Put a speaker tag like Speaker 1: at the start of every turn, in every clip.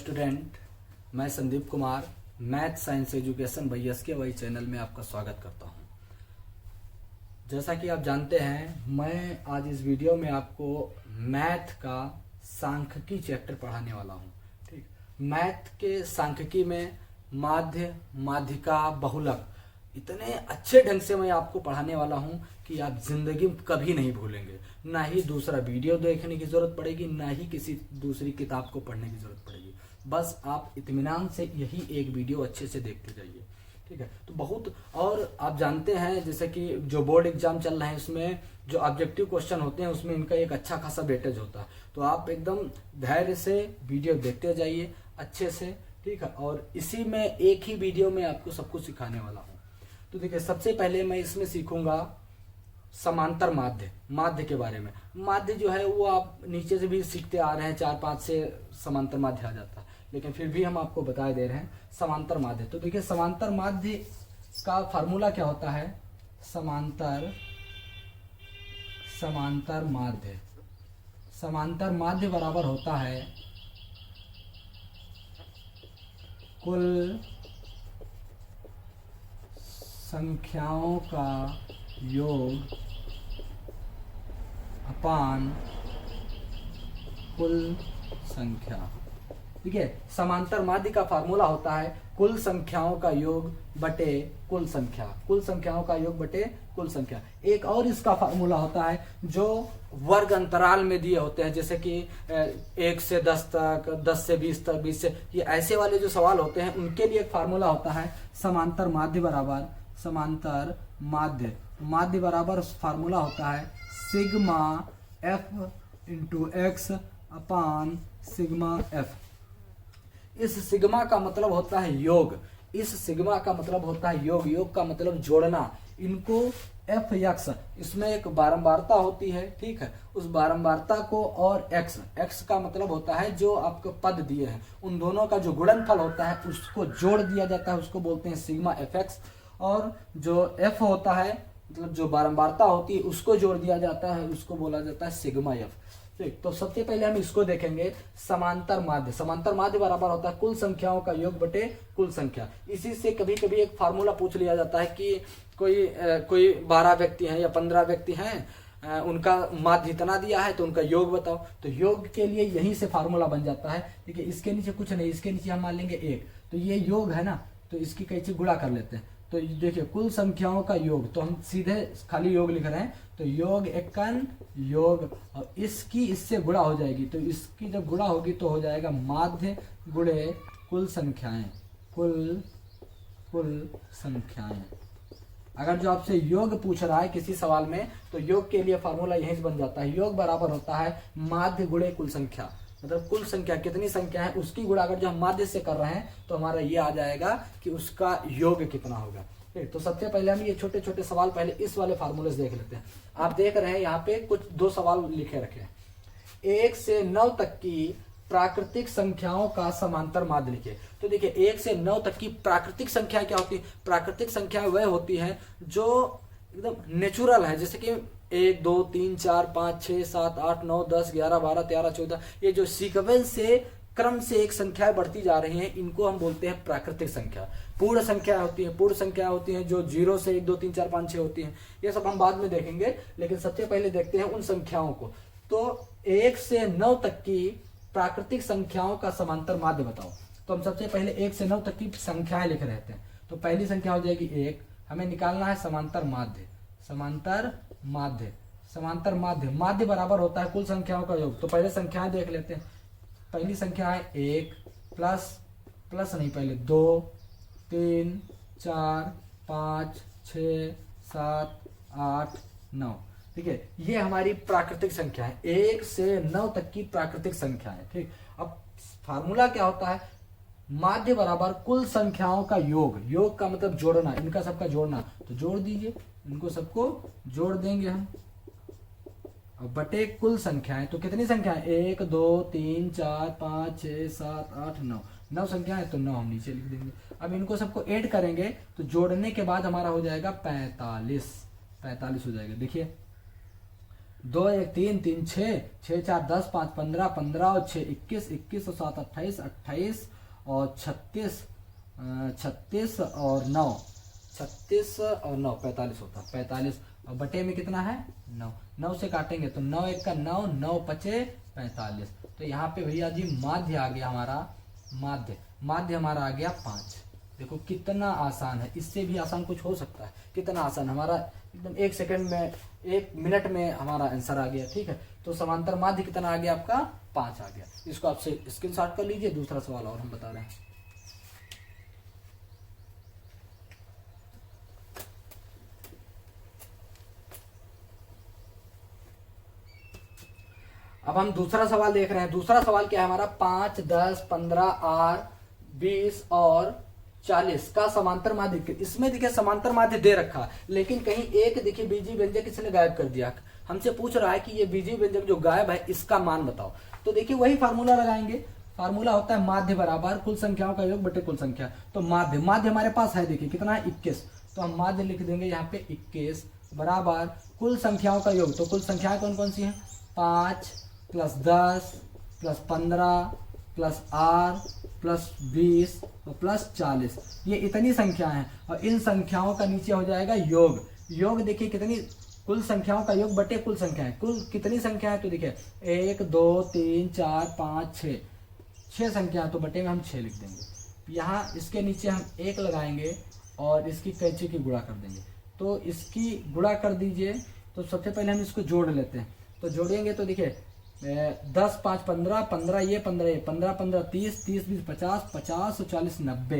Speaker 1: Student, मैं Sandeep Kumar math science education by SK Y channel में आपका स्वागत करता हूं। जैसा कि आप जानते हैं, मैं आज इस वीडियो में आपको मैथ का सांख्यिकी चैप्टर पढ़ाने वाला हूं। ठीक, मैथ के सांख्यिकी में माध्य, माध्यिका, बहुलक इतने अच्छे ढंग से मैं आपको पढ़ाने वाला हूं कि आप जिंदगी में कभी नहीं भूलेंगे। ना ही दूसरा वीडियो देखने की जरूरत पड़ेगी, ना ही किसी दूसरी किताब को पढ़ने की जरूरत पड़ेगी। बस आप इत्मीनान से यही एक वीडियो अच्छे से देखते जाइए। ठीक है, तो बहुत और आप जानते हैं जैसे कि जो बोर्ड एग्जाम चल रहे हैं उसमें जो ऑब्जेक्टिव क्वेश्चन होते हैं उसमें इनका एक अच्छा खासा वेटेज होता है। तो आप एकदम धैर्य से वीडियो देखते जाइए अच्छे से। ठीक है, और इसी में एक ही वीडियो में आपको सब कुछ सिखाने वाला हूँ। तो देखिए, सबसे पहले मैं इसमें सीखूंगा समांतर माध्य, माध्य के बारे में। माध्य जो है वो आप नीचे से भी सीखते आ रहे हैं, 4-5 से समांतर माध्य आ जाता है, लेकिन फिर भी हम आपको बता दे रहे हैं समांतर माध्य। तो देखिए, समांतर माध्य का फार्मूला क्या होता है? समांतर माध्य, समांतर माध्य बराबर होता है कुल संख्याओं का योग अपान कुल संख्या। ठीक है, समांतर माध्य का फार्मूला होता है कुल संख्याओं का योग बटे कुल संख्या, कुल संख्याओं का योग बटे कुल संख्या। एक और इसका फार्मूला होता है जो वर्ग अंतराल में दिए होते हैं, जैसे कि 1 से 10 तक, 10 से 20 तक, 20 से, ये ऐसे वाले जो सवाल होते हैं उनके लिए एक फार्मूला होता है समांतर माध्य बराबर, समांतर माध्य, माध्य बराबर फार्मूला होता है सिग्मा एफ इंटू एक्स अपान सिग्मा एफ। इस सिग्मा का मतलब होता है योग, इस सिग्मा का मतलब होता है योग, योग का मतलब जोड़ना। इनको एफ एक्स, इसमें एक बारंबारता होती है। ठीक है, उस बारंबारता को और एक्स, एक्स का मतलब होता है जो आपको पद दिए हैं उन दोनों का जो गुणनफल होता है उसको जोड़ दिया जाता है, उसको बोलते हैं सिग्मा एफ एक्स। और जो एफ होता है मतलब जो बारंबारता होती है उसको जोड़ दिया जाता है, उसको बोला जाता है सिग्मा एफ। ठीक, तो सबसे पहले हम इसको देखेंगे समांतर माध्य। समांतर माध्य बराबर होता है कुल संख्याओं का योग बटे कुल संख्या। इसी से कभी कभी एक फार्मूला पूछ लिया जाता है कि कोई 12 व्यक्ति हैं या 15 व्यक्ति हैं, उनका माध्य इतना दिया है तो उनका योग बताओ। तो योग के लिए यहीं से फार्मूला बन जाता है। ठीक है, इसके नीचे कुछ नहीं, इसके नीचे हम मान लेंगे 1, तो ये योग है ना, तो इसकी कैसे गुणा कर लेते हैं। तो देखिए, कुल संख्याओं का योग, तो हम सीधे खाली योग लिख रहे हैं, तो योग एकन योग, और इसकी इससे गुणा हो जाएगी, तो इसकी जब गुणा होगी तो हो जाएगा माध्य गुणे कुल संख्याएं, कुल संख्याएं। अगर जो आपसे योग पूछ रहा है किसी सवाल में, तो योग के लिए फार्मूला यहीं से बन जाता है, योग बराबर होता है माध्य गुणे कुल संख्या। मतलब कुल संख्या कितनी संख्या है उसकी गुणा अगर जो हम माध्य से कर रहे हैं तो हमारा ये आ जाएगा कि उसका योग कितना होगा। ठीक, तो सबसे पहले हम ये छोटे छोटे सवाल पहले इस वाले फार्मूले से देख लेते हैं। आप देख रहे हैं यहाँ पे कुछ 2 सवाल लिखे रखे हैं। 1 से 9 तक की प्राकृतिक संख्याओं का समांतर माध्य लिखिए। तो देखिए, 1 से 9 तक की प्राकृतिक संख्या क्या होती है? प्राकृतिक संख्या वह होती है जो एकदम नेचुरल है, जैसे कि 1 2 3 4 5 6 7 8 9 10 11 12 13 14, ये जो सीक्वेंस से क्रम से एक संख्याएं बढ़ती जा रही हैं, इनको हम बोलते हैं प्राकृतिक संख्या। पूर्ण संख्या होती है, पूर्ण संख्या होती है जो 0 से 1 2 3 4 5 6 होती हैं। ये सब हम बाद में देखेंगे, लेकिन सबसे पहले देखते हैं उन संख्याओं को। तो 1 से 9 तक की प्राकृतिक संख्याओं का समांतर माध्य बताओ। तो हम सबसे पहले 1 से 9 तक की संख्याएं लिख रहे थे। तो पहली संख्या हो जाएगी 1, हमें निकालना है समांतर माध्य, समांतर माध्य, समांतर माध्य, माध्य बराबर होता है कुल संख्याओं का योग। तो पहले संख्याएं देख लेते हैं। पहली संख्या है 1 प्लस नहीं, पहले 2 3 4 5 6 7 8 9। ठीक है, ये हमारी प्राकृतिक संख्या है, 1 से 9 तक की प्राकृतिक संख्या है। ठीक, अब फार्मूला क्या होता है? माध्य बराबर कुल संख्याओं का योग, योग का मतलब जोड़ना, इनका सबका जोड़ना। तो जोड़ दीजिए, इनको सबको जोड़ देंगे हम, अब बटे कुल संख्याएं। तो कितनी संख्या है? 1 2 3 4 5 6 7 8 9, 9 संख्या है, तो 9 हम नीचे लिख देंगे। अब इनको सबको ऐड करेंगे तो जोड़ने के बाद हमारा हो जाएगा 45 हो जाएगा। देखिए, दो एक तीन, तीन छः, छः चार 10, 5 15, 15 और 6 21, 21 और 7 28, 28 और 36, 36 और 9, 36 और 9 45 होता है, 45 और बटे में कितना है 9, 9 से काटेंगे तो 9 एक का 9, 9 पचे 45। तो यहाँ पे भैया जी माध्य आ गया हमारा, माध्य हमारा आ गया 5। देखो कितना आसान है, इससे भी आसान कुछ हो सकता है, कितना आसान हमारा एकदम 1 सेकंड में 1 मिनट में हमारा आंसर आ गया। ठीक है, तो समांतर माध्य कितना आ गया आपका 5 आ गया। इसको आपसे स्क्रीनशॉट कर लीजिए। दूसरा सवाल और हम बता रहे हैं। अब हम दूसरा सवाल देख रहे हैं। दूसरा सवाल क्या है हमारा, 5, 10, 15, 8, 20 और 40 का समांतर माध्य। इसमें देखिए समांतर माध्य दे रखा, लेकिन कहीं एक देखिए बीजीय व्यंजक इसने गायब कर दिया। हमसे पूछ रहा है कि ये बीजीय व्यंजक जो गायब है इसका मान बताओ। तो देखिए वही फार्मूला लगाएंगे। फार्मूला होता है माध्य बराबर कुल संख्याओं का योग बटे कुल संख्या। तो माध्य हमारे पास है, देखिए कितना है 21, तो हम माध्य लिख देंगे यहाँ पे 21 बराबर कुल संख्याओं का योग। तो कुल संख्याएं कौन कौन सी हैं, 5 प्लस 10 प्लस 15 प्लस 8 प्लस 20 और प्लस 40, ये इतनी संख्या हैं। और इन संख्याओं का नीचे हो जाएगा योग। योग देखिए कितनी, कुल संख्याओं का योग बटे कुल संख्या है। कुल कितनी संख्या है, तो देखिए 1 2 3 4 5 6, 6 संख्या, तो बटे में हम 6 लिख देंगे। यहाँ इसके नीचे हम 1 लगाएंगे और इसकी कैंची की गुणा कर देंगे। तो इसकी गुणा कर दीजिए। तो सबसे पहले हम इसको जोड़ लेते हैं। तो जोड़ेंगे तो देखिए 10 5 15, 15 ये 15 15 15 30 30 20 50 50 और 40 90,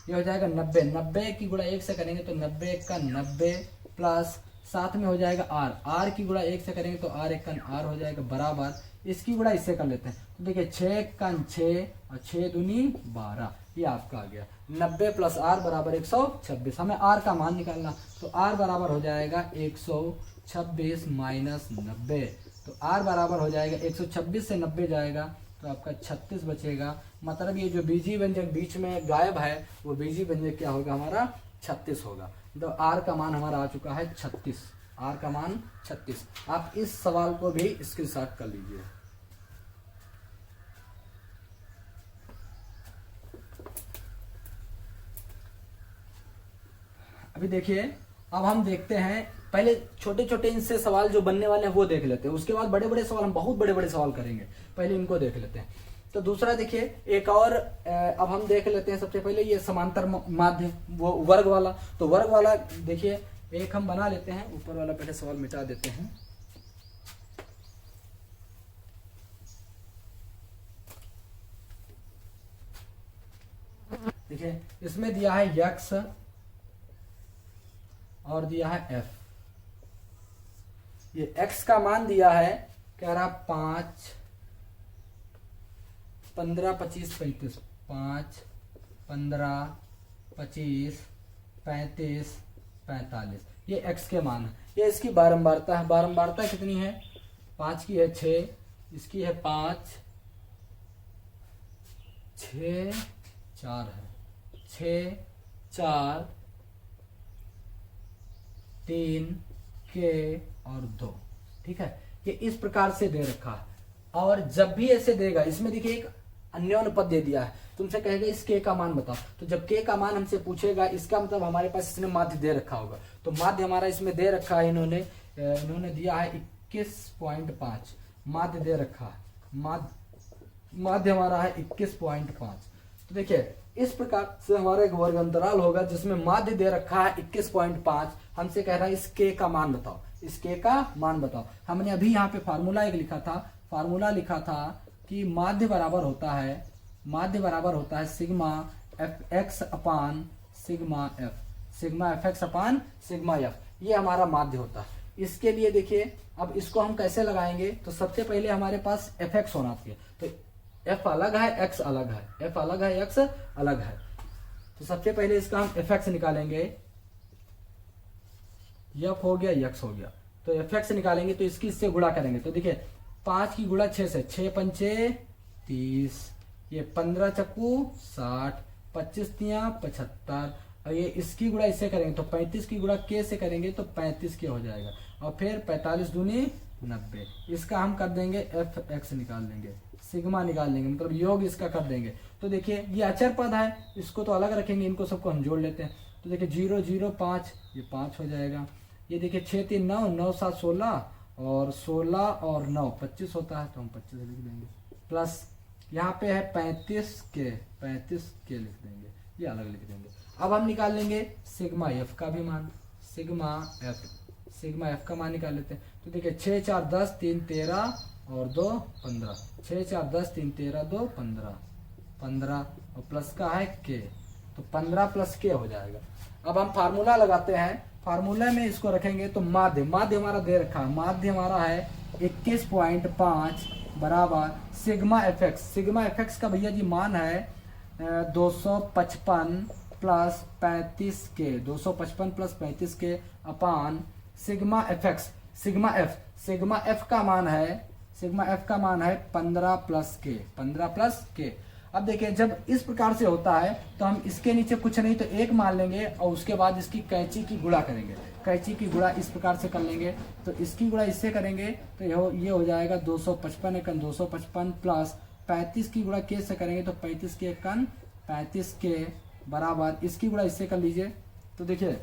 Speaker 1: ये हो जाएगा 90। 90 की गुणा 1 से करेंगे तो 90 का 90 प्लस साथ में हो जाएगा r की गुणा 1 से करेंगे तो r एक का r हो जाएगा बराबर, इसकी गुणा इससे कर लेते हैं। तो देखिए 6 का 6 और 6 दूनी 12, ये आपका आ गया 90 प्लस r बराबर 126। हमें r का मान निकालना, तो r बराबर हो जाएगा 126 माइनस 90। तो r बराबर हो जाएगा 126 से 90 जाएगा तो आपका 36 बचेगा। मतलब ये जो बीजीय व्यंजक बीच में गायब है वो बीजीय व्यंजक क्या होगा हमारा 36 होगा। तो r का मान हमारा आ चुका है 36, r का मान 36। आप इस सवाल को भी स्क्रीनशॉट कर लीजिए। अभी देखिए, अब हम देखते हैं, पहले छोटे छोटे इनसे सवाल जो बनने वाले हैं वो देख लेते हैं, उसके बाद बड़े बड़े सवाल, हम बहुत बड़े बड़े सवाल करेंगे, पहले इनको देख लेते हैं। तो दूसरा देखिए एक और, अब हम देख लेते हैं सबसे पहले ये समांतर माध्य वो वर्ग वाला। तो वर्ग वाला देखिए एक हम बना लेते हैं, ऊपर वाला पहले सवाल मिटा देते हैं। देखिए इसमें दिया है x और दिया है f। ये x का मान दिया है, कह रहा 5 15 25 35, 5 15 25 35 45, ये x के मान है। ये इसकी बारंबारता है। बारंबारता कितनी है, 5 की है 6, इसकी है 5 6 4 है, 6 4 3 के और 2। ठीक है, ये इस प्रकार से दे रखा है। और जब भी ऐसे देगा, इसमें देखिए एक अन्योन्य पद दे दिया है, तुमसे कहेगा इस के का मान बताओ। तो जब के का मान हमसे पूछेगा, इसका मतलब हमारे पास इसने माध्य दे रखा होगा। तो माध्य हमारा इसमें दे रखा है, इन्होंने दिया है 21.5 माध्य दे रखा है। माध्य हमारा है 21.5। तो देखिए इस प्रकार से हमारा एक वर्ग अंतराल होगा जिसमें माध्य दे रखा है 21.5। हमसे कह रहा है इस के का मान बताओ, इस के का मान बताओ। हमने अभी यहाँ पे फार्मूला एक लिखा था, फार्मूला लिखा था कि माध्य बराबर होता है सिग्मा एफ एक्स अपान sigma F, sigma F x अपान सिग्मा एफ, ये हमारा माध्य होता है। इसके लिए देखिए अब इसको हम कैसे लगाएंगे, तो सबसे पहले हमारे पास एफ एक्स होना चाहिए। तो एफ अलग है, एक्स अलग है, एफ अलग है, एक्स अलग है। तो सबसे पहले इसका हम एफ एक्स निकालेंगे, एफ हो गया, एक्स हो गया। तो एफ एक्स निकालेंगे तो इसकी इससे गुणा करेंगे। तो देखिए 5 की गुणा 6 से, 6 पंचे 30, ये 15 चक्कू 60, 25 तिया 75, और ये इसकी गुणा इससे करेंगे तो 35 की गुणा के से करेंगे तो 35 के हो जाएगा, और फिर 45 दूनी 90। इसका हम कर देंगे एफ एक्स निकाल लेंगे, सिग्मा निकाल लेंगे, मतलब योग इसका कर देंगे। तो देखिए ये अचर पद है, इसको तो अलग रखेंगे, इनको सबको हम जोड़ लेते हैं। तो देखिए 0 0 5, ये 5 हो जाएगा। ये देखिए 6 3 9, 9 7 16, और 16 और 9 25 होता है, तो हम 25 लिख देंगे। प्लस यहाँ पे है 35 के लिख देंगे, ये अलग लिख देंगे। अब हम निकाल लेंगे सिग्मा एफ का भी मान, सिग्मा एफ का मान निकाल लेते हैं। तो देखिए 6 4 10, 3 13 और 2 15, 6 4 10 3 13 2 15 और प्लस का है के, तो 15 प्लस के हो जाएगा। अब हम फार्मूला लगाते हैं, फार्मूला में इसको रखेंगे तो माध्य हमारा दे रखा है, माध्य हमारा है 21.5 बराबर सिग्मा एफ एक्स का भैया जी मान है 255 प्लस 35 के, 255 प्लस 35 के अपान sigma F x, sigma F का मान है 15 प्लस के। अब देखिए जब इस प्रकार से होता है तो हम इसके नीचे कुछ नहीं तो 1 मान लेंगे और उसके बाद इसकी कैंची की गुणा करेंगे, कैंची की गुणा इस प्रकार से कर लेंगे। तो इसकी गुणा इससे करेंगे तो ये हो जाएगा 255 एकन 255 प्लस 35 की गुणा के से करेंगे तो 35 के एकन 35 के बराबर इसकी गुणा इससे कर लीजिए। तो देखिए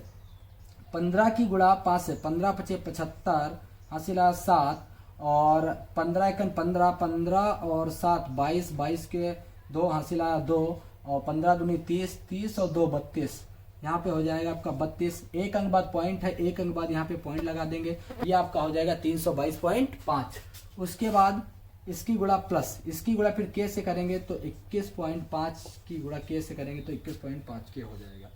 Speaker 1: 15 की गुणा 5 से, 15 5 75 हासिल 7 और 15 एकन 15, 15 और 7 22, 22 के 2 हासिल 2 और 15 दूनी 30, 30 और 2 32, यहाँ पे हो जाएगा आपका 32। एक अंक बाद पॉइंट है, एक अंक बाद यहाँ पे पॉइंट लगा देंगे, ये आपका हो जाएगा 322.5। उसके बाद इसकी गुणा प्लस इसकी गुणा फिर के से करेंगे तो 21.5 की गुणा के से करेंगे तो 21.5 के हो जाएगा।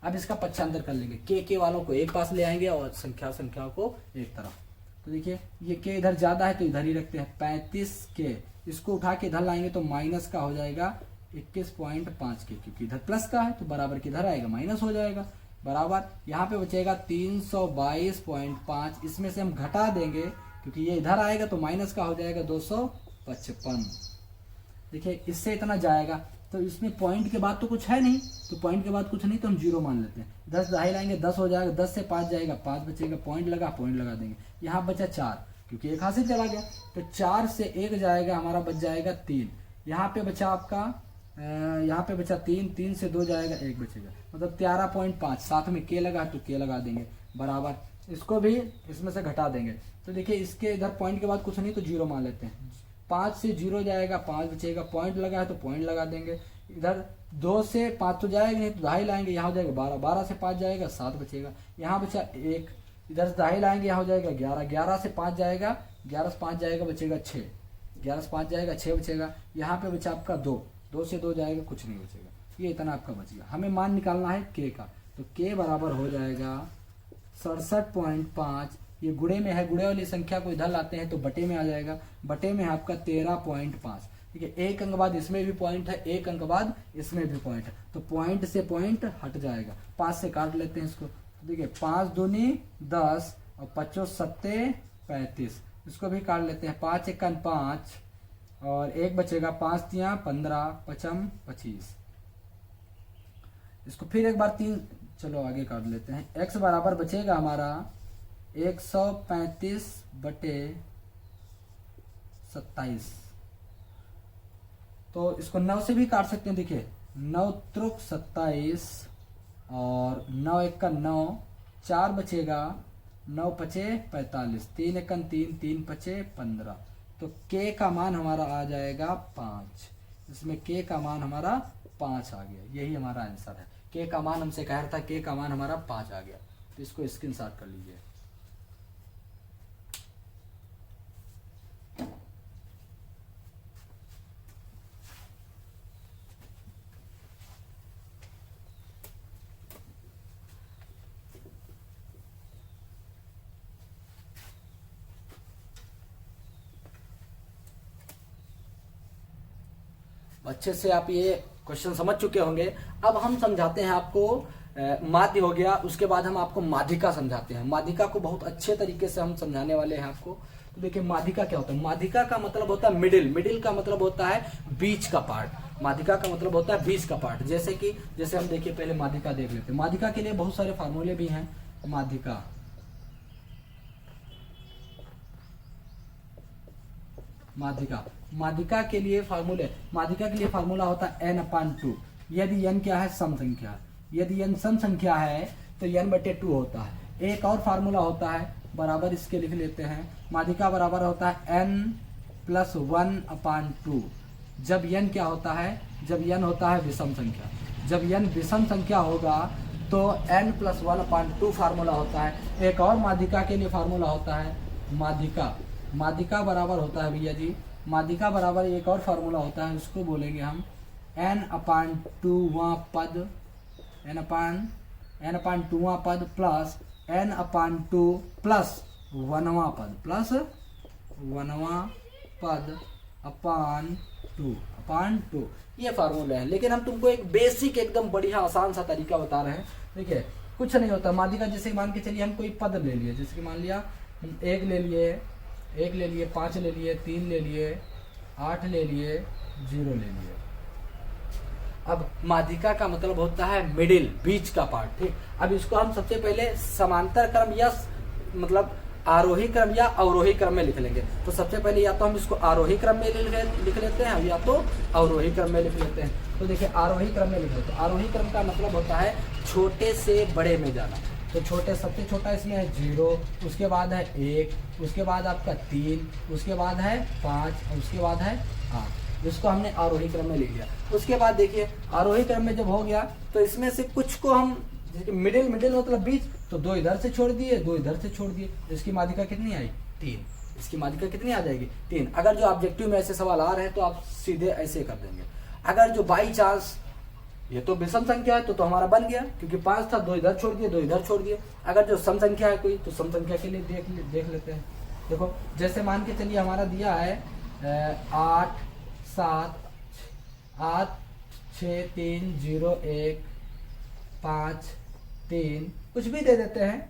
Speaker 1: अब इसका पक्षांतर कर लेंगे, के वालों को एक पास ले आएंगे और संख्या को एक तरफ। तो देखिए ये के इधर ज्यादा है तो इधर ही रखते हैं 35 के, इसको उठा के इधर लाएंगे तो माइनस का हो जाएगा 21.5 के, क्योंकि इधर प्लस का है तो बराबर किधर आएगा माइनस हो जाएगा। बराबर यहाँ पे बचेगा 322.5, इसमें से हम घटा देंगे क्योंकि ये इधर आएगा तो माइनस का हो जाएगा 255। देखिए इससे इतना जाएगा तो इसमें पॉइंट के बाद तो कुछ है नहीं, तो पॉइंट के बाद कुछ नहीं तो हम 0 मान लेते हैं। 10 दहाई लाएंगे 10 हो जाएगा, 10 से 5 जाएगा 5 बचेगा, पॉइंट लगा देंगे। यहाँ बचा 4 क्योंकि एक हाथ से चला गया, तो 4 से 1 जाएगा हमारा, बच जाएगा 3। यहाँ पे बचा आपका यहाँ पे बचा 3, 3 से 2 जाएगा 1 बचेगा, मतलब 13.5। साथ में के लगा तो के लगा देंगे बराबर, इसको भी इसमें से घटा देंगे। तो देखिए इसके इधर पॉइंट के बाद कुछ नहीं तो 0 मान लेते हैं। 5 से 0 जाएगा 5 बचेगा, पॉइंट लगा है तो पॉइंट लगा देंगे। इधर 2 से 5 तो जाएगा नहीं तो दहाई लाएंगे, यहाँ हो जाएगा 12, 12 से 5 जाएगा 7 बचेगा, यहाँ बचा 1, इधर से दहाई लाएंगे यहाँ हो जाएगा 11, 11 से 5 जाएगा, 11 से 5 जाएगा बचेगा 6, 11 से 5 जाएगा 6 बचेगा। यहाँ पे बचा आपका 2, 2 से 2 जाएगा कुछ नहीं बचेगा, ये इतना आपका बच गया। हमें मान निकालना है के का, तो के बराबर हो जाएगा 67.5। ये गुणे में है, गुणे वाली संख्या को इधर लाते हैं तो बटे में आ जाएगा, बटे में है आपका 13.5। ठीक है, एक अंक बाद इसमें भी पॉइंट है, एक अंक बाद इसमें भी पॉइंट है, तो पॉइंट से पॉइंट हट जाएगा। 5 से काट लेते हैं इसको, तो देखिए 5 दूनी 10 और 5 सत्ते 35, इसको भी काट लेते हैं। 5 एकन 5 और 1 बचेगा, 5 तिया 15, 5 25। इसको फिर एक बार 3, चलो आगे काट लेते हैं। x बराबर बचेगा हमारा 135 बटे 27। तो इसको 9 से भी काट सकते हैं, देखिए 9 त्रुक 27 और 9 एक 9, 4 बचेगा, 9 पचे 45, 3 एकन 3, 3 पचे 15। तो k का मान हमारा आ जाएगा 5, इसमें k का मान हमारा 5 आ गया, यही हमारा आंसर है। k का मान हमसे कह रहा था, k का मान हमारा 5 आ गया, तो इसको स्क्रीनशॉट कर लीजिए। अच्छे से आप ये क्वेश्चन समझ चुके होंगे। अब हम समझाते हैं आपको माध्य हो गया, उसके बाद हम आपको माध्यिका समझाते हैं। माध्यिका को बहुत अच्छे तरीके से हम समझाने वाले हैं आपको। तो देखिए माध्यिका क्या होता है, माध्यिका का मतलब होता है मिडिल, मिडिल का मतलब होता है बीच का पार्ट, माध्यिका का मतलब होता है बीच का पार्ट। जैसे हम देखिए पहले माध्यिका देख लेते हैं। माध्यिका के लिए बहुत सारे फार्मूले भी हैं। माध्यिका माध्यिका, माध्यिका के लिए फार्मूला होता है n/2। यदि n क्या है, सम संख्या, यदि n सम संख्या है तो n/2 होता है। एक और फार्मूला होता है, बराबर इसके लिख लेते हैं, माध्यिका बराबर होता है n+1/2। जब n क्या होता है, जब n होता है विषम संख्या, जब n विषम संख्या होगा तो n+1/2 फार्मूला होता है। एक और माध्यिका के लिए फार्मूला होता है, माध्यिका बराबर होता है भैया जी, माध्यिका बराबर एक और फार्मूला होता है, उसको बोलेंगे हम n/2वां पद, n/2वां पद प्लस n/2 प्लस 1वां पद, प्लस 1वां पद अपान 2। ये फार्मूला है। लेकिन हम तुमको एक बेसिक एकदम बढ़िया आसान सा तरीका बता रहे हैं। देखिए कुछ नहीं होता, माध्यिका जैसे मान के चलिए हम कोई पद ले लिए, जैसे कि मान लिया 1 ले लिए, 5 ले लिए, 3 ले लिए, 8 ले लिए, 0 ले लिए। अब माध्यिका का मतलब होता है मिडिल, बीच का पार्ट, ठीक। अब इसको हम सबसे पहले समांतर क्रम या मतलब आरोही क्रम या अवरोही क्रम में लिख लेंगे। तो सबसे पहले या तो हम इसको आरोही क्रम में लिख लेते हैं या तो अवरोही क्रम में लिख लेते हैं। तो देखिए आरोही क्रम में लिख लेते हैं। आरोही क्रम का मतलब होता है छोटे से बड़े में जाना। तो छोटे, सबसे छोटा इसमें है 0, उसके बाद है 1, उसके बाद आपका 3, उसके बाद है 5 और उसके बाद है 8। इसको हमने आरोही क्रम में लिख लिया। उसके बाद देखिए आरोही क्रम में जब हो गया तो इसमें से कुछ को हम मिडिल मतलब बीच, तो 2 इधर से छोड़ दिए, 2 इधर से छोड़ दिए। इसकी माध्यिका कितनी आई, 3। इसकी माध्यिका कितनी आ जाएगी, 3। अगर जो ऑब्जेक्टिव में ऐसे सवाल आ रहे हैं तो आप सीधे ऐसे कर देंगे। अगर जो बाई चांस ये तो विषम संख्या है तो हमारा बन गया, क्योंकि 5 था, 2 इधर छोड़ दिए, 2 इधर छोड़ दिए। अगर जो सम संख्या है कोई, तो सम संख्या के लिए देख लेते हैं। देखो जैसे मान के चलिए हमारा दिया है 8 6 3 0 1 5 3, कुछ भी दे देते हैं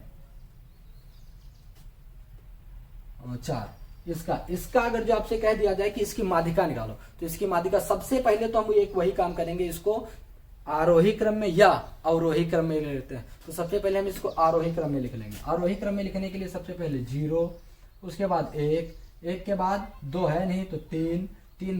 Speaker 1: 4। इसका अगर जो आपसे कह दिया जाए कि इसकी माध्यिका निकालो, तो इसकी माध्यिका सबसे पहले तो हम एक वही काम करेंगे, इसको आरोही क्रम में या अवरोही क्रम में ले लेते हैं। तो सबसे पहले हम इसको आरोही क्रम में लिख लेंगे। आरोही क्रम में लिखने के लिए सबसे पहले 0, उसके बाद 1 के बाद 2 है नहीं तो 3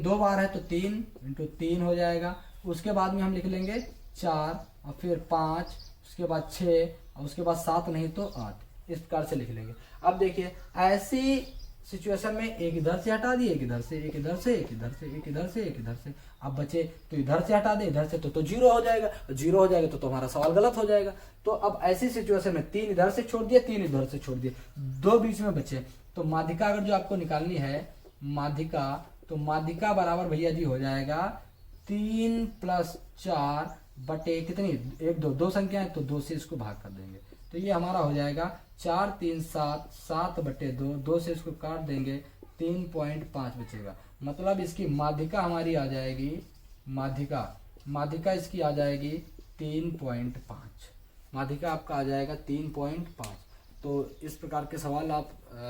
Speaker 1: 2 बार है तो 3 × 3 हो जाएगा। उसके बाद में हम लिख लेंगे 4 और फिर 5, उसके बाद 6 और उसके बाद 7 नहीं तो 8। इस प्रकार से लिख लेंगे। अब देखिए ऐसी सिचुएशन में एक इधर से हटा दिए, एक इधर से, एक इधर से, एक इधर से, एक इधर से, एक इधर से। अब बचे तो इधर से हटा दे, इधर से तो 0 हो जाएगा। 0 हो जाएगा तो हमारा सवाल गलत हो जाएगा। तो अब ऐसी सिचुएशन में 3 इधर से छोड़ दिए, 3 इधर से छोड़ दिए, 2 बीच में बचे। तो माध्यिका अगर जो आपको निकालनी है माध्यिका, तो माध्यिका बराबर भैया जी हो जाएगा 3 + 4 बटे कितनी, 1 2 संख्या है तो 2 से इसको भाग कर देंगे। तो ये हमारा हो जाएगा 4 3 7 7 बटे 2, 2 से इसको काट देंगे 3.5 बचेगा। मतलब इसकी माध्यिका हमारी आ जाएगी, माध्यिका इसकी आ जाएगी 3.5। माध्यिका आपका आ जाएगा 3.5। तो इस प्रकार के सवाल आप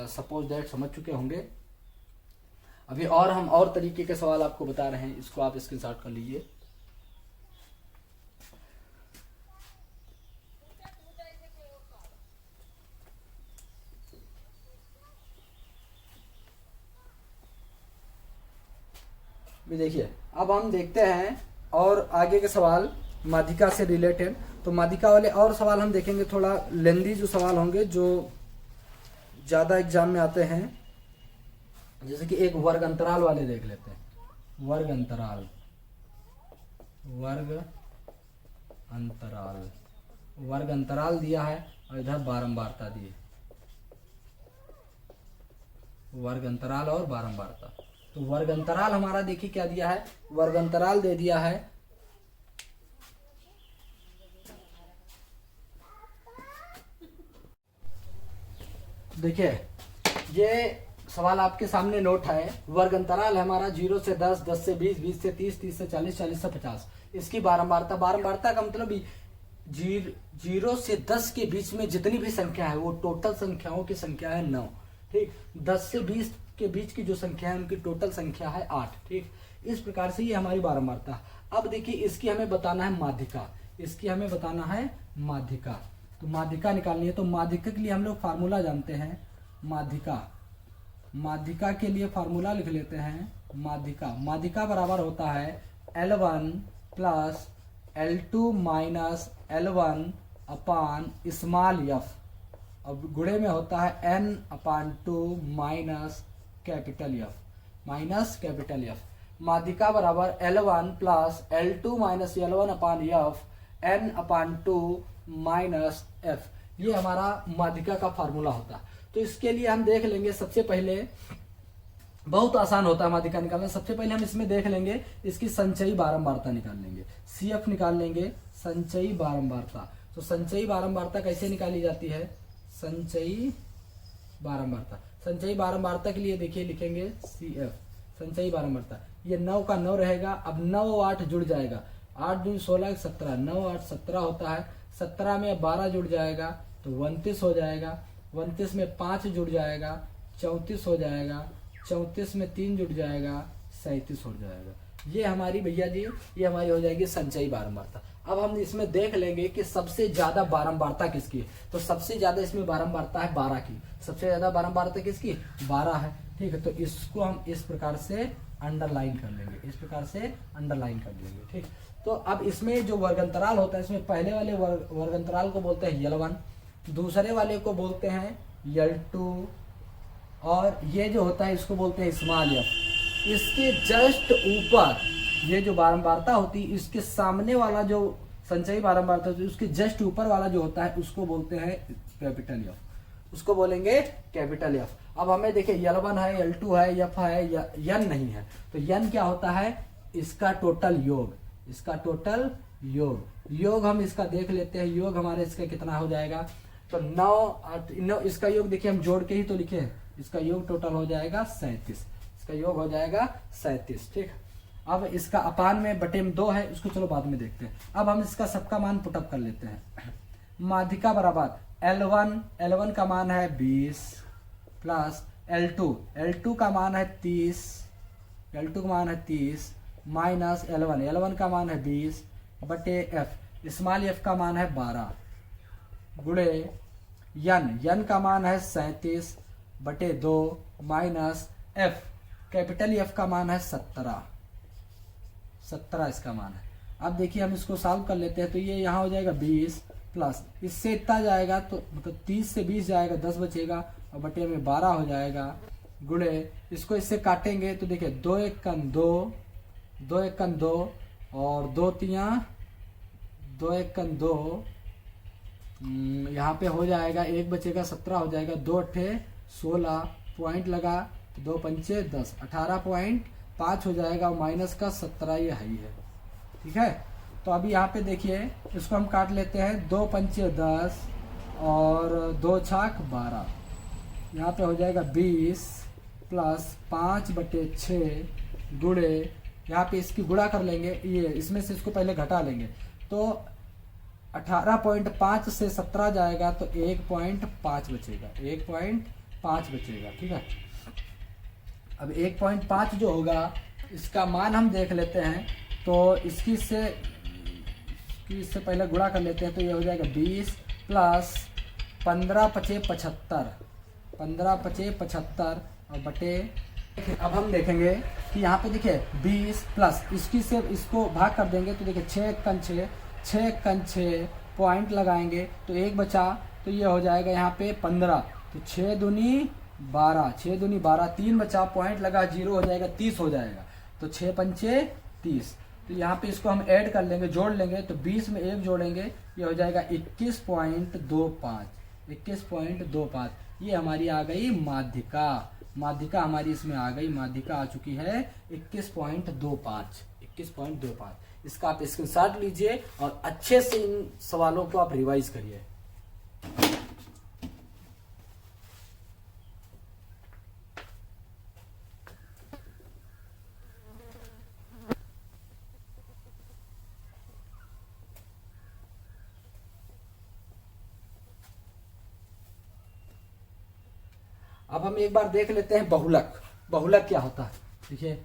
Speaker 1: सपोज दैट समझ चुके होंगे। अभी और हम और तरीके के सवाल आपको बता रहे हैं, इसको आप स्क्रीनशॉट कर लीजिए। देखिए अब हम देखते हैं और आगे के सवाल माध्यिका से रिलेटेड। तो माध्यिका वाले और सवाल हम देखेंगे, थोड़ा लेंदी जो सवाल होंगे जो ज़्यादा एग्जाम में आते हैं। जैसे कि एक वर्ग अंतराल वाले देख लेते हैं। वर्ग अंतराल दिया है और इधर बारंबारता दी है। वर्ग अंतराल और बारंबारता। तो वर्ग अंतराल हमारा देखिए क्या दिया है, वर्ग अंतराल दे दिया है देखिए ये सवाल आपके सामने नोट है। वर्ग अंतराल है हमारा 0 से 10, 10 से 20, 20 से 30, 30 से 40, 40 से 50। इसकी बारंबारता का मतलब 0 से 10 के बीच में जितनी भी संख्या है वो टोटल संख्याओं की संख्या है 9, ठीक। 10 से 20 के बीच की जो संख्या है उनकी टोटल संख्या है 8, ठीक। इस प्रकार से ये हमारी बारंबारता। अब देखिए इसकी हमें बताना है माध्यिका, तो माध्यिका निकालनी है। तो माध्यिका के लिए हम लोग फार्मूला जानते हैं। माध्यिका के लिए फार्मूला लिख लेते हैं। माध्यिका बराबर होता है L1 plus L2 minus L1 अपान स्मॉल एफ, अब गुणे में होता है n/2 माइनस कैपिटल एफ। माध्यिका बराबर L1 plus L2 minus L1 upon F n/2 minus F, ये हमारा माध्यिका का फार्मूला होता है। तो इसके लिए हम देख लेंगे, सबसे पहले बहुत आसान होता है माध्यिका निकालना। सबसे पहले हम इसमें देख लेंगे इसकी संचयी बारंबारता निकाल लेंगे, CF निकाल लेंगे, संचयी बारंबारता। तो संचयी बारंबारता कैसे निकाली जाती है? संचयी बारंबारता के लिए देखिए लिखेंगे CF, संचयी बारंबारता। ये 9 का 9 रहेगा, अब 9 8 जुड़ जाएगा, 8 दूनी 16 17, 9 8 17 होता है। 17 में 12 जुड़ जाएगा तो 29 हो जाएगा, 29 में 5 जुड़ जाएगा 34 हो जाएगा, 34 में 3 जुड़ जाएगा 37 हो जाएगा। ये हमारी भैया जी, ये हमारी हो जाएगी संचयी बारंबारता। अब हम इसमें देख लेंगे कि सबसे ज्यादा बारंबारता किसकी है। तो सबसे ज्यादा इसमें बारंबारता है 12 की, सबसे ज्यादा बारंबारता किसकी? 12 है। ठीक है, तो इसको हम इस प्रकार से अंडरलाइन कर लेंगे, इस प्रकार से अंडरलाइन कर लेंगे। ठीक, तो अब इसमें जो वर्गंतराल होता है, इसमें पहले वाले वर्गंतराल को बोलते हैं L1, दूसरे वाले को बोलते हैं L2, और ये जो होता है इसको बोलते हैं स्मॉल एफ। इसके जस्ट ऊपर ये जो बारंबारता होती है, इसके सामने वाला जो संचयी बारंबारता होती है, उसके जस्ट ऊपर वाला जो होता है उसको बोलते हैं कैपिटल एफ, उसको बोलेंगे कैपिटल एफ। अब हमें देखिए L1 है, L2 है, F है, N नहीं है। तो N क्या होता है? इसका टोटल योग, इसका टोटल योग हम इसका देख लेते हैं। योग हमारे इसका कितना हो जाएगा? तो 9 इसका योग देखिए हम जोड़ के ही तो लिखे हैं, इसका योग टोटल हो जाएगा 37, इसका योग हो जाएगा 37। ठीक, अब इसका अपान में बटे में 2 है, उसको चलो बाद में देखते हैं। अब हम इसका सबका मान पुटअप कर लेते हैं। माध्यिका बराबर L1 का मान है 20 प्लस L2 का मान है 30 माइनस L1 का मान है 20 बटे F, स्मॉल f का मान है 12 गुणे N का मान है 37 बटे 2 माइनस F, कैपिटल F का मान है 17 इसका मान है। अब देखिए हम इसको सॉल्व कर लेते हैं। तो ये यहाँ हो जाएगा 20 प्लस इससे इतना जाएगा तो मतलब 30 से 20 जाएगा, 10 बचेगा और बटे में 12 हो जाएगा गुणे इसको इससे काटेंगे तो देखिए 2 1 कन 2 और 2 1 कन 2, यहाँ पे हो जाएगा 1 बचेगा 17 हो जाएगा, 2 8 16 पॉइंट लगा, 2 पंचे 10, 18.5 हो जाएगा, माइनस का 17 ये है ही है। ठीक है, तो अभी यहाँ पे देखिए इसको हम काट लेते हैं, 2 पंचे 10 और 2 छाक 12, यहाँ पे हो जाएगा 20 प्लस 5 बटे 6 गुणे, यहाँ पे इसकी गुणा कर लेंगे, ये इसमें से इसको पहले घटा लेंगे तो 18.5 से 17 जाएगा तो 1.5 बचेगा, 1.5 बचेगा। ठीक है, अब 1.5 जो होगा इसका मान हम देख लेते हैं। तो इसकी इससे पहले गुणा कर लेते हैं तो ये हो जाएगा 20 प्लस 15 पचे 75, 15 पचे 75 और बटे। अब हम देखेंगे कि यहाँ पे देखिए 20 प्लस इसकी से इसको भाग कर देंगे तो देखिए 6 कन 6 पॉइंट लगाएंगे तो 1 बचा, तो ये हो जाएगा यहाँ पे 15, तो 6 दूनी 12, 3 बचा, पॉइंट लगा 0 हो जाएगा, 30 हो जाएगा, तो 6 पंचे 30। तो यहाँ पे इसको हम ऐड कर लेंगे, जोड़ लेंगे तो 20 में 1 जोड़ेंगे, ये हो जाएगा 21.25। ये हमारी आ गई माध्यिका हमारी इसमें आ गई, माध्यिका आ चुकी है 21.25। इसका आप स्क्रीनशॉट लीजिए और अच्छे से इन सवालों को आप रिवाइज करिए। अब हम एक बार देख लेते हैं बहुलक क्या होता है। देखिए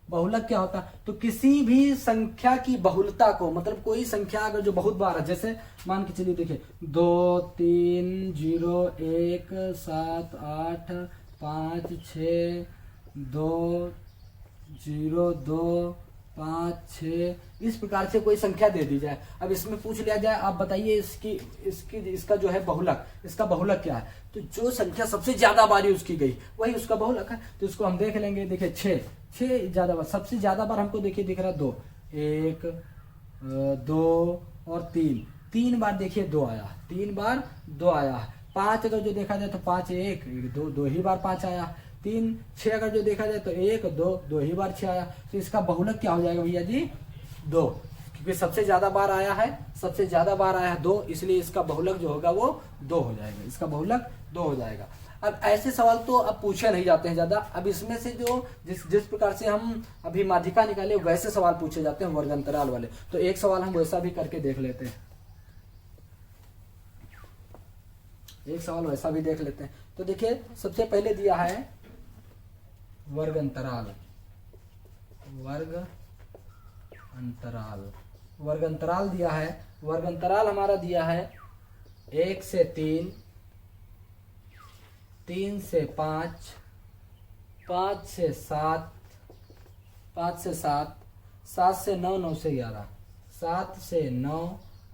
Speaker 1: बहुलक क्या होता है, तो किसी भी संख्या की बहुलता को, मतलब कोई संख्या अगर जो बहुत बार है, जैसे मान के चलिए देखिए 2 3 0 1 7 8 5 6 2 0 2 5 6, इस प्रकार से कोई संख्या दे दी जाए। अब इसमें पूछ लिया जाए आप बताइए इसका जो है बहुलक, इसका बहुलक क्या है, तो जो संख्या सबसे ज्यादा बार यूज की गई वही उसका बहुलक है। तो इसको हम देख लेंगे, देखिए 6 ज्यादा बार, सबसे ज्यादा बार हमको देखिए दिख रहा है 2, 1 2 और 3 बार देखिए 2 आया, 3 बार 2 आया। 5 अगर जो देखा जाए तो 5 1 2 ही बार 5 आया। 3 6 अगर जो देखा जाए तो 1 2 ही बार 6 आया। तो इसका बहुलक क्या हो जाएगा भैया जी 2, क्योंकि सबसे ज्यादा बार आया है, सबसे ज्यादा बार आया है 2, इसलिए इसका बहुलक जो होगा वो 2 हो जाएगा, इसका बहुलक 2 हो जाएगा। अब ऐसे सवाल तो अब पूछे नहीं जाते हैं ज्यादा। अब इसमें से जो जिस प्रकार से हम अभी माध्यिका निकाले वैसे सवाल पूछे जाते हैं वर्ग अंतराल वाले। तो एक सवाल हम वैसा भी करके देख लेते हैं, एक सवाल वैसा भी देख लेते हैं। तो देखिए सबसे पहले दिया है वर्ग अंतराल, वर्ग अंतराल, वर्ग अंतराल दिया है। वर्ग अंतराल हमारा दिया है 1 से 3, 3 से 5, 5 से 7, 5 से 7, 7 से 9, 9 से 11, 7 से 9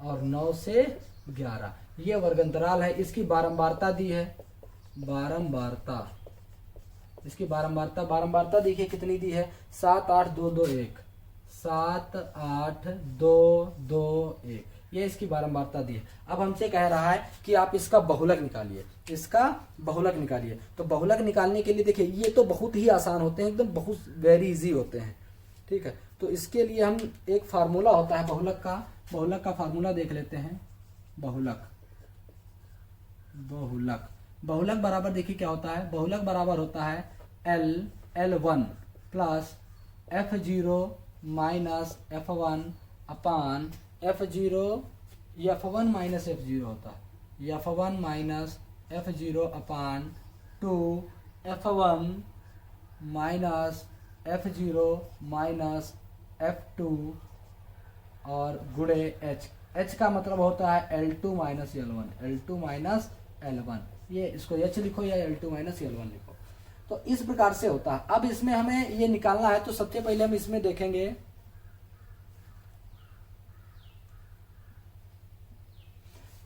Speaker 1: और 9 से 11, ये वर्ग अंतराल है। इसकी बारंबारता दी है, बारंबारता, इसकी बारंबारता देखिए कितनी दी है, 7 8 2 2 1, 7 8 2 2 1, ये इसकी बारंबारता दी है। अब हमसे कह रहा है कि आप इसका बहुलक निकालिए, इसका बहुलक निकालिए। तो बहुलक निकालने के लिए देखिए ये तो बहुत ही आसान होते हैं, एकदम बहुत वेरी इजी होते हैं, ठीक है। तो इसके लिए हम एक फार्मूला होता है बहुलक का, बहुलक का फार्मूला देख लेते हैं। बहुलक, बहुलक, बहुलक बराबर देखिए क्या होता है, बहुलक बराबर होता है L1 plus F0 minus F1 अपान F0, F1 माइनस F0 होता है, F1 माइनस F0 अपान 2 F1 minus F0 minus F2 और गुणे H का मतलब होता है L2 minus L1, L2 minus L1, ये इसको H लिखो या L2 माइनस L1 लिखो। तो इस प्रकार से होता है। अब इसमें हमें ये निकालना है, तो सबसे पहले हम इसमें देखेंगे,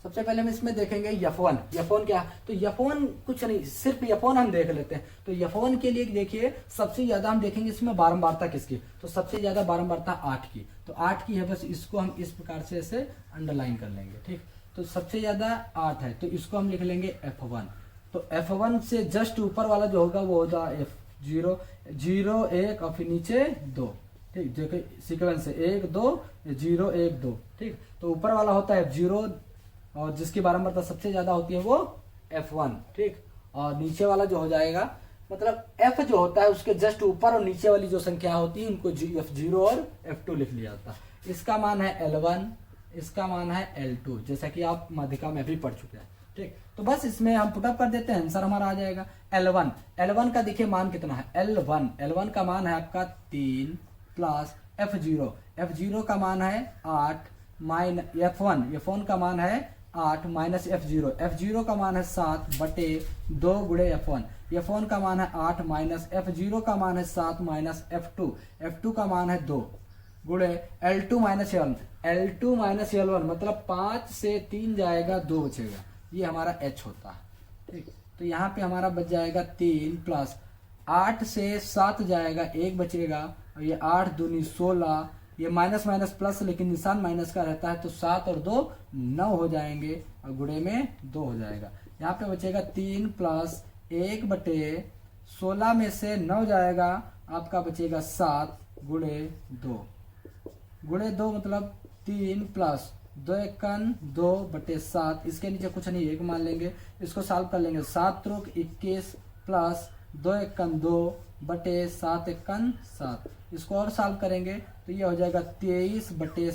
Speaker 1: सबसे पहले हम इसमें देखेंगे F1, F1 क्या, तो F1 कुछ नहीं, सिर्फ F1 हम देख लेते हैं। तो F1 के लिए देखिए सबसे ज्यादा हम देखेंगे इसमें बारंबारता किसकी, तो सबसे ज्यादा बारंबारता 8 की, तो 8 की है, बस इसको हम इस प्रकार से ऐसे अंडरलाइन कर लेंगे, ठीक। तो सबसे ज्यादा 8 है, तो इसको हम लिख लेंगे F1। तो F1 से जस्ट ऊपर वाला जो होगा वो होगा F0, 0 1 और फिर नीचे 2, ठीक, जो कि सीक्वेंस है 1 2 0 1 2, ठीक। तो ऊपर वाला होता है F0 और जिसकी बारंबारता सबसे ज्यादा होती है वो F1, ठीक। और नीचे वाला जो हो जाएगा, मतलब F जो होता है उसके जस्ट ऊपर और नीचे वाली जो संख्या होती है इनको F0 और F2 लिख लिया जाता है। इसका मान है L1, इसका मान है L2, जैसा कि आप माध्यिका में भी पढ़ चुके हैं, ठीक। तो बस इसमें हम पुटअप कर देते हैं, आंसर हमारा आ जाएगा L1 का देखिए मान कितना है, L1 का मान है आपका 3 प्लस F0 का मान है 8 माइनस F1 का मान है 8 माइनस F0 का मान है 7 बटे 2 गुणे F1 का मान है 8 माइनस F0 का मान है 7 माइनस F2 का मान है 2 गुणे L2 माइनस L1 मतलब 5 से 3 जाएगा 2 बचेगा, ये हमारा H होता है, ठीक। तो यहाँ पे हमारा बच जाएगा 3 प्लस 8 से 7 जाएगा 1 बचेगा, और ये 8 दूनी 16, ये माइनस माइनस प्लस लेकिन निशान माइनस का रहता है, तो 7 और 2 9 हो जाएंगे और गुणे में 2 हो जाएगा। यहाँ पे बचेगा 3 प्लस 1 बटे 16 में से 9 जाएगा, आपका बचेगा 7 गुणे 2 मतलब 3 प्लस 2 एकन 2 बटे 7, इसके नीचे कुछ नहीं 1 मान लेंगे, इसको सॉल्व कर लेंगे, 7 त्रुक 21 प्लस 2 एकन 2 बटे 7 एकन 7, इसको और सॉल्व करेंगे तो ये हो जाएगा 23 बटे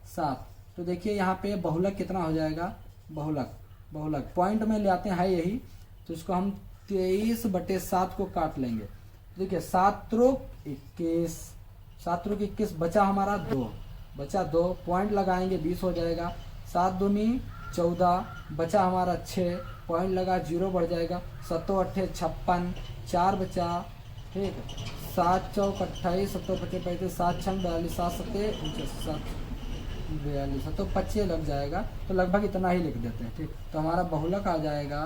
Speaker 1: 7। तो देखिए यहाँ पे बहुलक कितना हो जाएगा, बहुलक पॉइंट में ले आते हैं यही, तो इसको हम 23 बटे 7 को काट लेंगे, देखिए 7 त्रिक 21, 7 त्रिक 21 बचा हमारा 2, बचा 2, पॉइंट लगाएंगे 20 हो जाएगा। 7 दूनी 14, बचा हमारा 6, पॉइंट लगा 0 बढ़ जाएगा। 7 अट्ठे 56, 4 बचा, ठीक है। 7 चौक 28, 7 पचे 35, 7 छंग 42, 7 सत्ते 42, तो 25 लग जाएगा। तो लगभग इतना ही लिख देते हैं, ठीक। तो हमारा बहुलक आ जाएगा,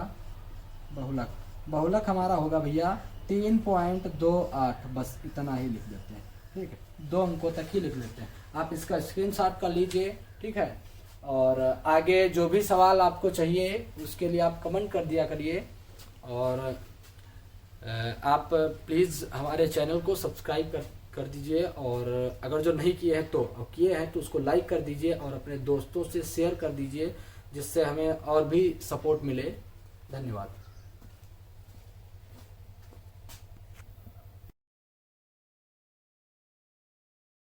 Speaker 1: बहुलक हमारा होगा भैया 3.28, बस इतना ही लिख देते हैं, ठीक है। 2 अंकों तक ही लिख लेते हैं। आप इसका स्क्रीनशॉट कर लीजिए, ठीक है। और आगे जो भी सवाल आपको चाहिए उसके लिए आप कमेंट कर दिया करिए। और आप प्लीज़ हमारे चैनल को सब्सक्राइब कर दीजिए। और अगर जो नहीं किए हैं तो किए हैं तो उसको लाइक कर दीजिए और अपने दोस्तों से शेयर कर दीजिए, जिससे हमें और भी सपोर्ट मिले। धन्यवाद।